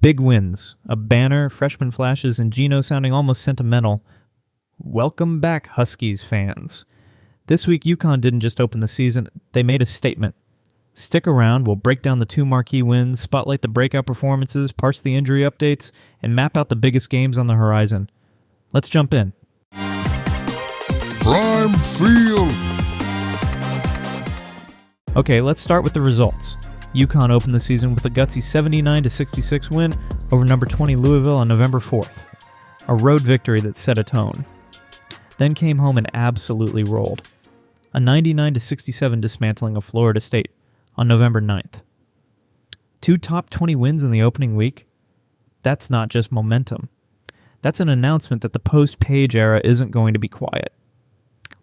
Big wins, a banner, freshman flashes, and Geno sounding almost sentimental. Welcome back, Huskies fans. This week, UConn didn't just open the season, they made a statement. Stick around, we'll break down the 2 marquee wins, spotlight the breakout performances, parse the injury updates, and map out the biggest games on the horizon. Let's jump in. Prime Field! Okay, let's start with the results. UConn opened the season with a gutsy 79-66 win over number 20 Louisville on November 4th. A road victory that set a tone. Then came home and absolutely rolled. A 99-67 dismantling of Florida State on November 9th. 2 top 20 wins in the opening week? That's not just momentum. That's an announcement that the post-Page era isn't going to be quiet.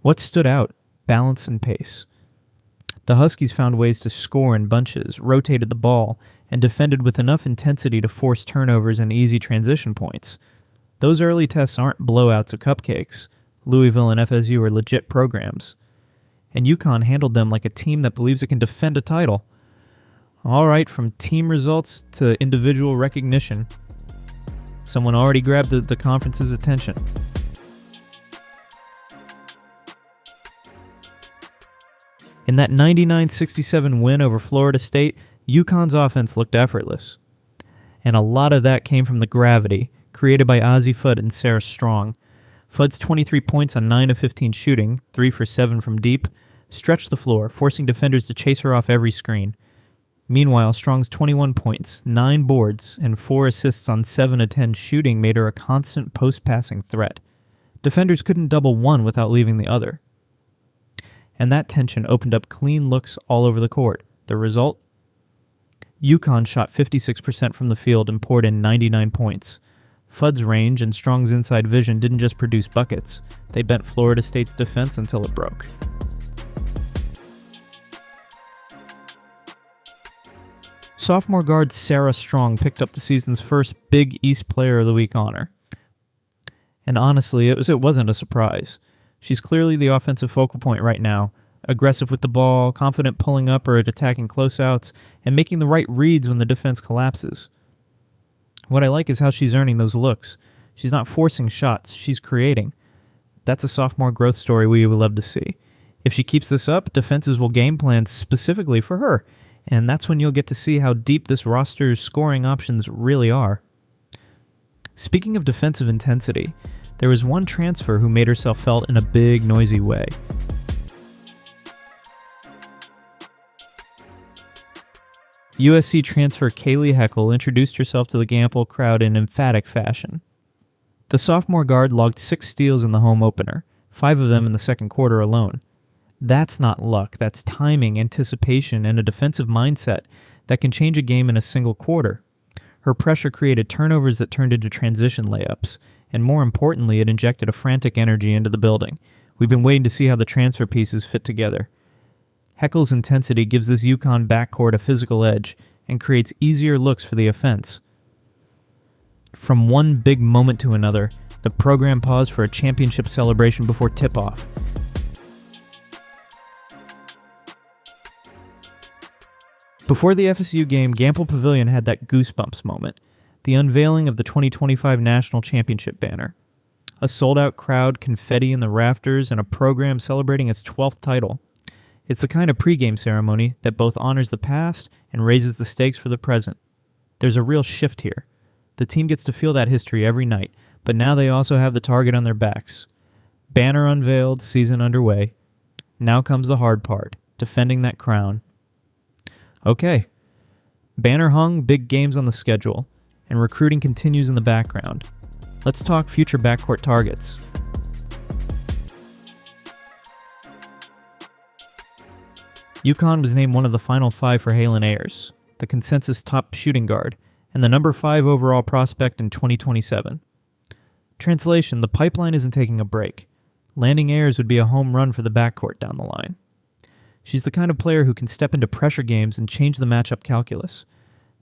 What stood out? Balance and pace. The Huskies found ways to score in bunches, rotated the ball, and defended with enough intensity to force turnovers and easy transition points. Those early tests aren't blowouts of cupcakes. Louisville and FSU are legit programs. And UConn handled them like a team that believes it can defend a title. All right, from team results to individual recognition, someone already grabbed the conference's attention. In that 99-67 win over Florida State, UConn's offense looked effortless. And a lot of that came from the gravity created by Ozzie Fudd and Sarah Strong. Fudd's 23 points on 9 of 15 shooting, 3 for 7 from deep, stretched the floor, forcing defenders to chase her off every screen. Meanwhile, Strong's 21 points, 9 boards, and 4 assists on 7 of 10 shooting made her a constant post-passing threat. Defenders couldn't double one without leaving the other. And that tension opened up clean looks all over the court. The result? UConn shot 56% from the field and poured in 99 points. Fudd's range and Strong's inside vision didn't just produce buckets, they bent Florida State's defense until it broke. Sophomore guard Sarah Strong picked up the season's first Big East Player of the Week honor. And honestly, it wasn't a surprise. She's clearly the offensive focal point right now, aggressive with the ball, confident pulling up or at attacking closeouts, and making the right reads when the defense collapses. What I like is how she's earning those looks. She's not forcing shots, she's creating. That's a sophomore growth story we would love to see. If she keeps this up, defenses will game plan specifically for her, and that's when you'll get to see how deep this roster's scoring options really are. Speaking of defensive intensity, there was one transfer who made herself felt in a big, noisy way. USC transfer Kayleigh Heckel introduced herself to the Gamble crowd in emphatic fashion. The sophomore guard logged 6 steals in the home opener, 5 of them in the second quarter alone. That's not luck, that's timing, anticipation, and a defensive mindset that can change a game in a single quarter. Her pressure created turnovers that turned into transition layups, and more importantly, it injected a frantic energy into the building. We've been waiting to see how the transfer pieces fit together. Heckel's intensity gives this UConn backcourt a physical edge and creates easier looks for the offense. From one big moment to another, the program paused for a championship celebration before tip-off. Before the FSU game, Gamble Pavilion had that goosebumps moment. The unveiling of the 2025 National Championship banner. A sold-out crowd, confetti in the rafters, and a program celebrating its 12th title. It's the kind of pregame ceremony that both honors the past and raises the stakes for the present. There's a real shift here. The team gets to feel that history every night, but now they also have the target on their backs. Banner unveiled, season underway. Now comes the hard part, defending that crown. Okay. Banner hung, big games on the schedule, and recruiting continues in the background. Let's talk future backcourt targets. UConn was named one of the final 5 for Halen Ayers, the consensus top shooting guard, and the number 5 overall prospect in 2027. Translation, the pipeline isn't taking a break. Landing Ayers would be a home run for the backcourt down the line. She's the kind of player who can step into pressure games and change the matchup calculus.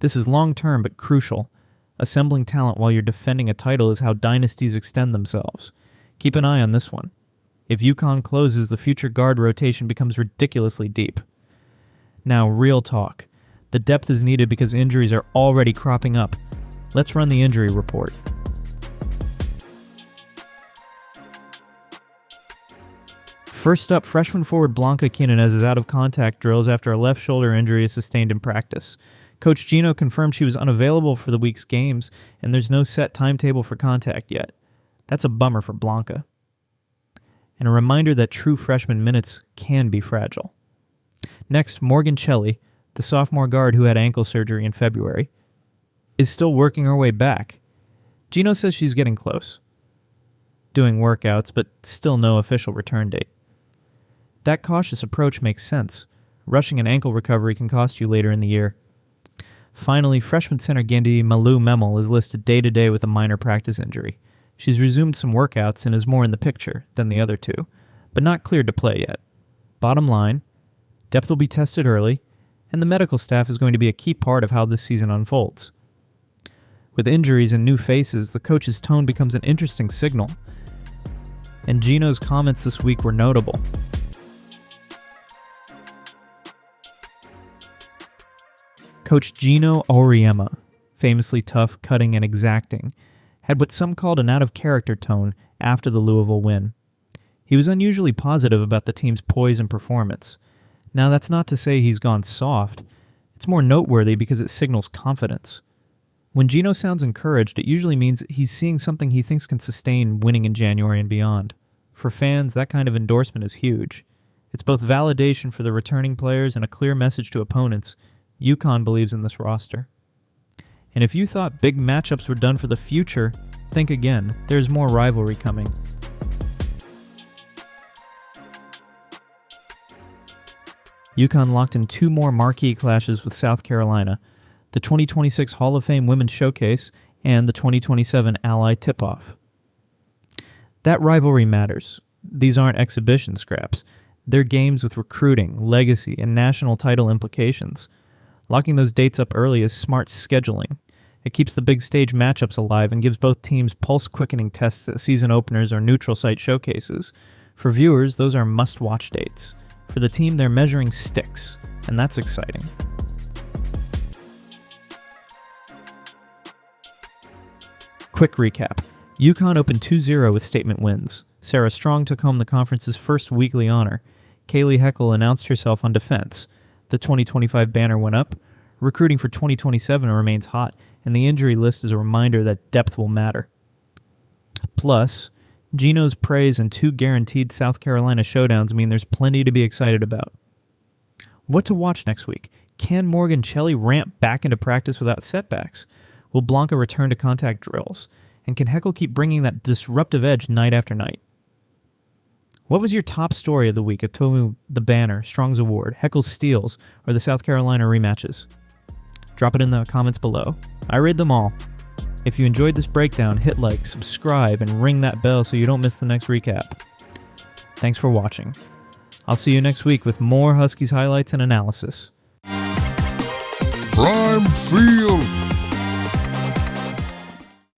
This is long-term but crucial. Assembling talent while you're defending a title is how dynasties extend themselves. Keep an eye on this one. If UConn closes, the future guard rotation becomes ridiculously deep. Now, real talk. The depth is needed because injuries are already cropping up. Let's run the injury report. First up, freshman forward Blanca Quinones is out of contact drills after a left shoulder injury is sustained in practice. Coach Geno confirmed she was unavailable for the week's games, and there's no set timetable for contact yet. That's a bummer for Blanca. And a reminder that true freshman minutes can be fragile. Next, Morgan Shelley, the sophomore guard who had ankle surgery in February, is still working her way back. Geno says she's getting close, doing workouts, but still no official return date. That cautious approach makes sense. Rushing an ankle recovery can cost you later in the year. Finally, freshman center Gandhi Malu Memel is listed day-to-day with a minor practice injury. She's resumed some workouts and is more in the picture than the other two, but not cleared to play yet. Bottom line, depth will be tested early, and the medical staff is going to be a key part of how this season unfolds. With injuries and new faces, the coach's tone becomes an interesting signal, and Geno's comments this week were notable. Coach Gino Auriemma, famously tough, cutting, and exacting, had what some called an out-of-character tone after the Louisville win. He was unusually positive about the team's poise and performance. Now, that's not to say he's gone soft. It's more noteworthy because it signals confidence. When Geno sounds encouraged, it usually means he's seeing something he thinks can sustain winning in January and beyond. For fans, that kind of endorsement is huge. It's both validation for the returning players and a clear message to opponents. UConn believes in this roster. And if you thought big matchups were done for the future, think again. There's more rivalry coming. UConn locked in 2 more marquee clashes with South Carolina, the 2026 Hall of Fame Women's Showcase and the 2027 Ally Tip-Off. That rivalry matters. These aren't exhibition scraps. They're games with recruiting, legacy, and national title implications. Locking those dates up early is smart scheduling. It keeps the big stage matchups alive and gives both teams pulse-quickening tests at season openers or neutral site showcases. For viewers, those are must-watch dates. For the team, they're measuring sticks, and that's exciting. Quick recap. UConn opened 2-0 with statement wins. Sarah Strong took home the conference's first weekly honor. Kayleigh Heckel announced herself on defense. The 2025 banner went up. Recruiting for 2027 remains hot, and the injury list is a reminder that depth will matter. Plus, Geno's praise and 2 guaranteed South Carolina showdowns mean there's plenty to be excited about. What to watch next week? Can Morgan Shelley ramp back into practice without setbacks? Will Blanca return to contact drills? And can Heckel keep bringing that disruptive edge night after night? What was your top story of the week of the banner, Strong's Award, Heckel's steals, or the South Carolina rematches? Drop it in the comments below. I read them all. If you enjoyed this breakdown, hit like, subscribe, and ring that bell so you don't miss the next recap. Thanks for watching. I'll see you next week with more Huskies highlights and analysis. Prime Field.